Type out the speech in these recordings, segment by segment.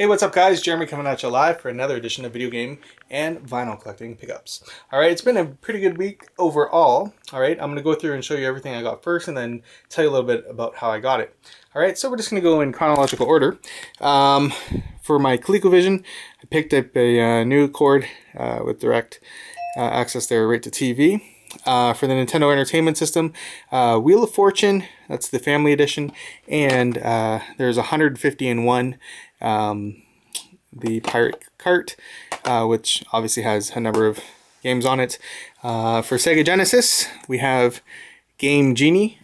Hey, what's up guys? Jeremy coming at you live for another edition of video game and vinyl collecting pickups. Alright, it's been a pretty good week overall. Alright, I'm going to go through and show you everything I got first and then tell you a little bit about how I got it. Alright, so we're just going to go in chronological order. For my ColecoVision, I picked up a new cord with direct access there right to TV. For the Nintendo Entertainment System, Wheel of Fortune, that's the Family Edition, and there's 150 in one. The Pirate Cart, which obviously has a number of games on it. For Sega Genesis, we have Game Genie,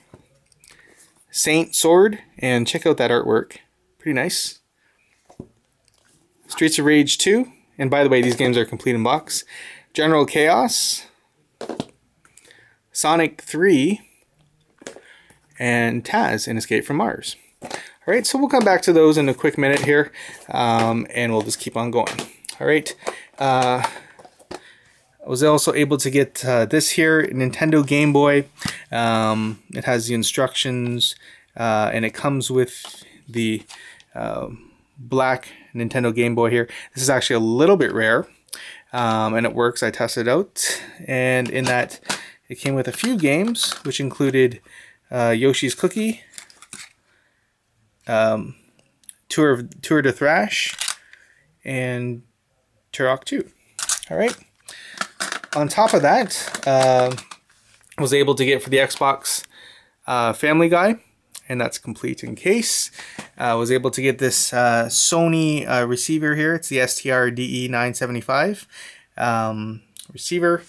Saint Sword, and check out that artwork. Pretty nice. Streets of Rage 2, and by the way, these games are complete in box. General Chaos, Sonic 3, and Taz in Escape from Mars. Alright, so we'll come back to those in a quick minute here, and we'll just keep on going. Alright, I was also able to get this here, Nintendo Game Boy. It has the instructions, and it comes with the black Nintendo Game Boy here. This is actually a little bit rare, and it works. I tested it out, and in that it came with a few games, which included Yoshi's Cookie, Tour de Thrash, and Turok 2. Alright. On top of that, I was able to get for the Xbox Family Guy, and that's complete in case. I was able to get this Sony receiver here. It's the STR DE975 receiver.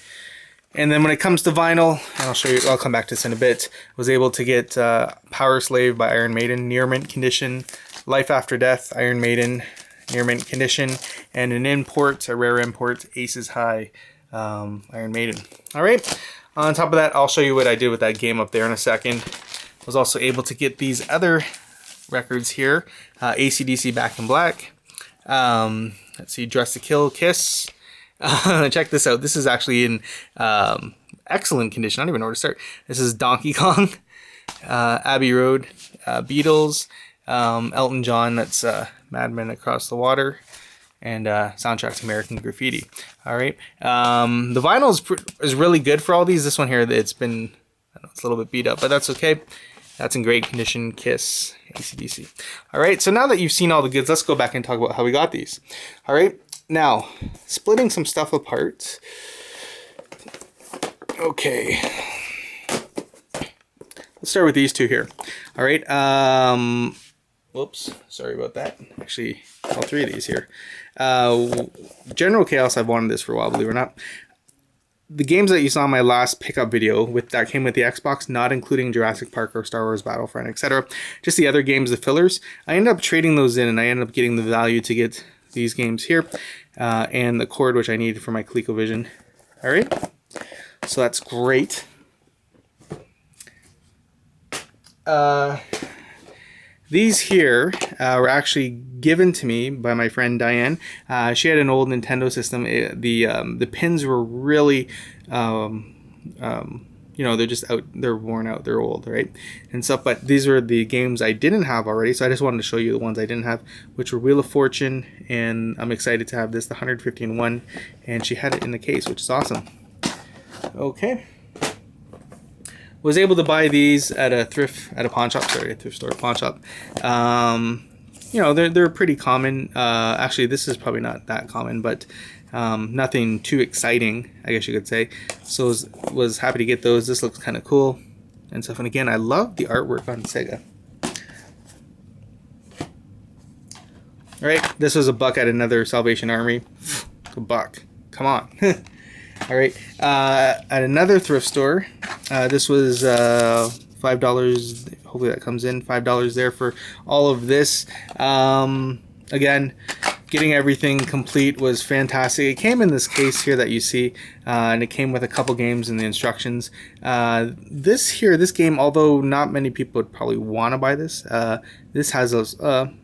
And then when it comes to vinyl, and I'll show you, I'll come back to this in a bit, was able to get Power Slave by Iron Maiden, near mint condition, Life After Death, Iron Maiden, near mint condition, and an import, a rare import, Aces High, Iron Maiden. Alright, on top of that, I'll show you what I did with that game up there in a second. I was also able to get these other records here, AC/DC Back in Black, let's see, Dress to Kill, Kiss. Check this out. This is actually in excellent condition. I don't even know where to start. This is Donkey Kong, Abbey Road, Beatles, Elton John, that's Mad Men Across the Water, and soundtrack to American Graffiti. Alright. The vinyl is really good for all these. This one here, it's been, I know, it's a little bit beat up, but that's okay. That's in great condition. Kiss, AC/DC. Alright, so now that you've seen all the goods, let's go back and talk about how we got these. Alright. Now, splitting some stuff apart. Okay. Let's start with these two here. All right. Whoops. Sorry about that. Actually, all three of these here. General Chaos, I've wanted this for a while, believe it or not. The games that you saw in my last pickup video that came with the Xbox, not including Jurassic Park or Star Wars Battlefront, etc. Just the other games, the fillers. I ended up trading those in, and I ended up getting the value to get these games here, and the cord which I needed for my ColecoVision. Alright, so that's great. These here were actually given to me by my friend Diane. She had an old Nintendo system. The pins were really you know, they're just out, they're worn out, they're old, right? And stuff, but these were the games I didn't have already, so I just wanted to show you the ones I didn't have, which were Wheel of Fortune, and I'm excited to have this, the 150 in one, and she had it in the case, which is awesome. Okay. Was able to buy these at a pawn shop, sorry, a thrift store, pawn shop. You know, they're pretty common. Actually, this is probably not that common, but nothing too exciting, I guess you could say. So was happy to get those. This looks kind of cool and stuff. And again, I love the artwork on Sega. All right, this was a buck at another Salvation Army. A buck, come on. All right, at another thrift store, this was $5. Hopefully that comes in $5 there for all of this. Again, getting everything complete was fantastic. It came in this case here that you see, and it came with a couple games and the instructions. This game, although not many people would probably want to buy this, this has a,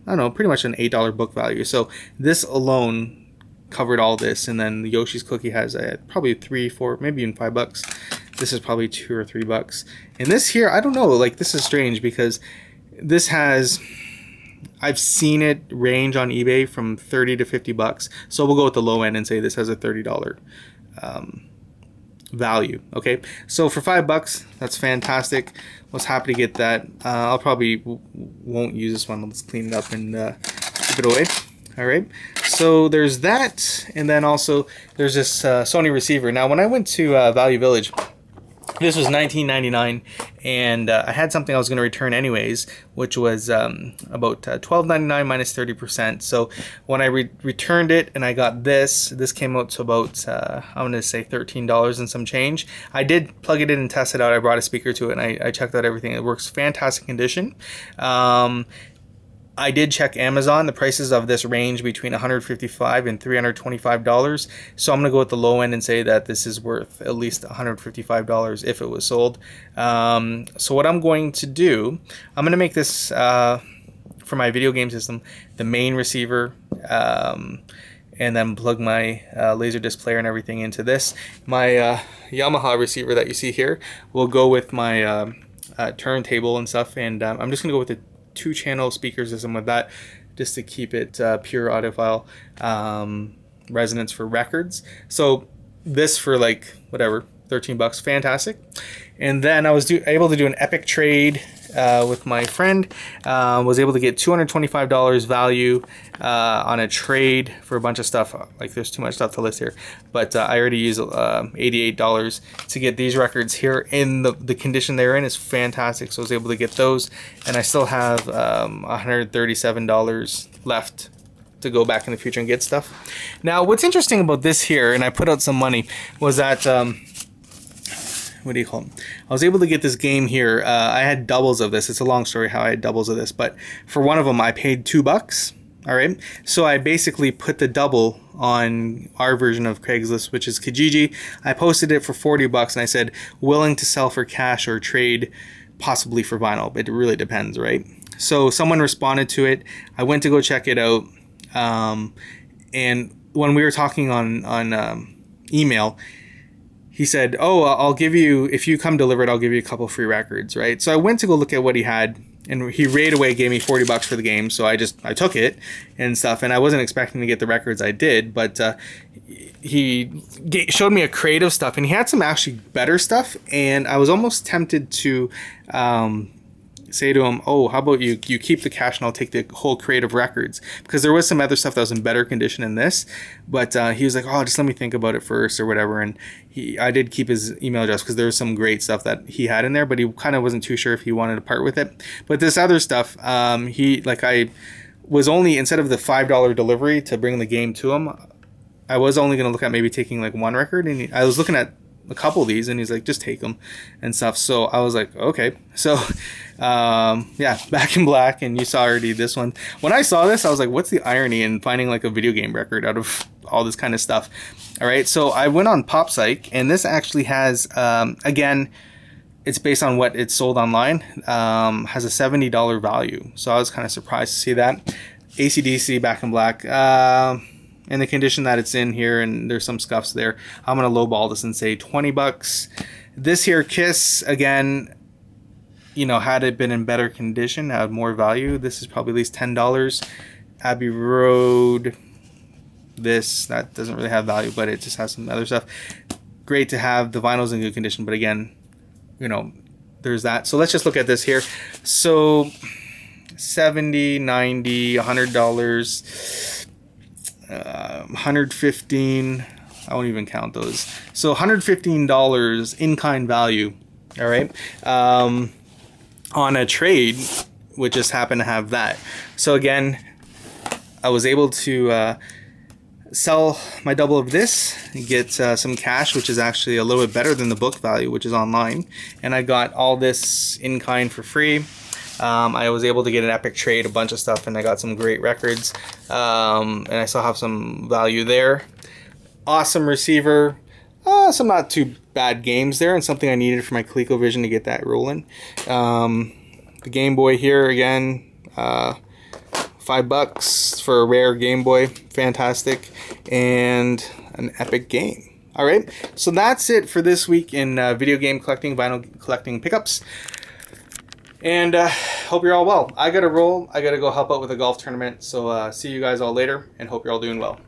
I don't know, pretty much an $8 book value. So this alone covered all this, and then the Yoshi's Cookie has probably $3, $4, maybe even $5. This is probably $2 or $3. And this here, I don't know, like, this is strange because this has, I've seen it range on eBay from 30 to 50 bucks. So we'll go with the low end and say this has a $30 value. Okay, so for $5, that's fantastic. Was happy to get that. I'll probably won't use this one. Let's clean it up and keep it away. All right, so there's that, and then also there's this Sony receiver. Now, when I went to Value Village, this was $19.99, and I had something I was going to return anyways, which was about $12.99 minus 30%. So when I returned it and I got this came out to about, I'm going to say $13 and some change. I did plug it in and test it out. I brought a speaker to it, and I checked out everything. It works fantastic condition. I did check Amazon. The prices of this range between $155 and $325. So I'm going to go with the low end and say that this is worth at least $155 if it was sold. So what I'm going to do, I'm going to make this, for my video game system, the main receiver, and then plug my Laserdisc player and everything into this. My Yamaha receiver that you see here will go with my turntable and stuff, and I'm just going to go with the 2-channel speaker system with that, just to keep it pure audiophile resonance for records. So this for like whatever, 13 bucks, fantastic. And then I was able to do an epic trade with my friend. Was able to get $225 value on a trade for a bunch of stuff. Like, there's too much stuff to list here, but I already used $88 to get these records here in the condition they're in. Is fantastic. So I was able to get those, and I still have $137 left to go back in the future and get stuff. Now, what's interesting about this here, and I put out some money, was that what do you call them? I was able to get this game here. I had doubles of this. It's a long story how I had doubles of this, but for one of them I paid $2. All right, so I basically put the double on our version of Craigslist, which is Kijiji. I posted it for $40 and I said willing to sell for cash or trade, possibly for vinyl, but it really depends, right? So someone responded to it. I went to go check it out, and when we were talking on email, he said, oh, I'll give you, if you come deliver it, I'll give you a couple free records, right? So I went to go look at what he had, and he right away gave me $40 for the game. So I took it and stuff, and I wasn't expecting to get the records I did, but he showed me a crate of stuff, and he had some actually better stuff, and I was almost tempted to say to him, oh, how about you keep the cash and I'll take the whole crate of records, because there was some other stuff that was in better condition than this, but he was like, oh, just let me think about it first or whatever. And I did keep his email address because there was some great stuff that he had in there, but he kind of wasn't too sure if he wanted to part with it. But this other stuff, I was only, instead of the $5 delivery to bring the game to him, I was only going to look at maybe taking like one record, and I was looking at a couple of these, and he's like, just take them and stuff. So I was like, okay. So yeah, Back in Black, and you saw already this one. When I saw this, I was like, what's the irony in finding like a video game record out of all this kind of stuff? All right, so I went on PopPsych, and this actually has again, it's based on what it's sold online, has a $70 value. So I was kind of surprised to see that. AC/DC Back in Black, in the condition that it's in here, and there's some scuffs there, I'm gonna lowball this and say $20. This here Kiss, again, you know, had it been in better condition, had more value, this is probably at least $10. Abbey Road, that doesn't really have value, but it just has some other stuff. Great to have. The vinyl's in good condition, but again, you know, there's that. So let's just look at this here. So $70, $90, $100, $115, I won't even count those. So $115 in-kind value, all right, on a trade, which just happened to have that. So again, I was able to sell my double of this, get some cash, which is actually a little bit better than the book value, which is online, and I got all this in-kind for free. I was able to get an epic trade, a bunch of stuff, and I got some great records, and I still have some value there. Awesome receiver, some not too bad games there, and something I needed for my ColecoVision to get that rolling. The Game Boy here, again, $5 for a rare Game Boy, fantastic, and an epic game. All right, so that's it for this week in video game collecting, vinyl collecting pickups. And hope you're all well. I gotta roll. I gotta go help out with a golf tournament. So see you guys all later, and hope you're all doing well.